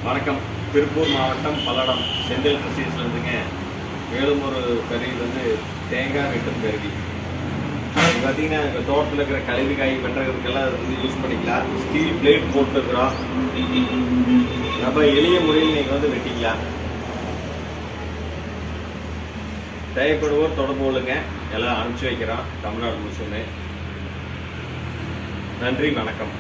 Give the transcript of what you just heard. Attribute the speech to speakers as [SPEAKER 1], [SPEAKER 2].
[SPEAKER 1] வணக்கம். திருப்பூர் மாவட்டம் பல்லடம் செந்தில் கிறிஸ்டியன்ஸ்ல இருந்துங்க. மேலும் ஒரு கருவி வந்து தேங்காய் வெட்டும் கருவி. இது பார்த்தீங்கன்னா எங்கள் தோட்டத்தில் இருக்கிற கழிவு காய் வெட்டுறதுக்கெல்லாம் அது வந்து யூஸ் பண்ணிக்கலாம். ஸ்டீல் பிளேட் போட்டுருக்குறோம். நம்ம எளிய முறையில் நீங்கள் வந்து வெட்டிக்கலாம். தேவைப்படுவோர் தொடர்பு கொள்ளுங்க. எல்லாம் அனுப்பிச்சி வைக்கிறோம் தமிழ்நாடு முழுசுமே. நன்றி, வணக்கம்.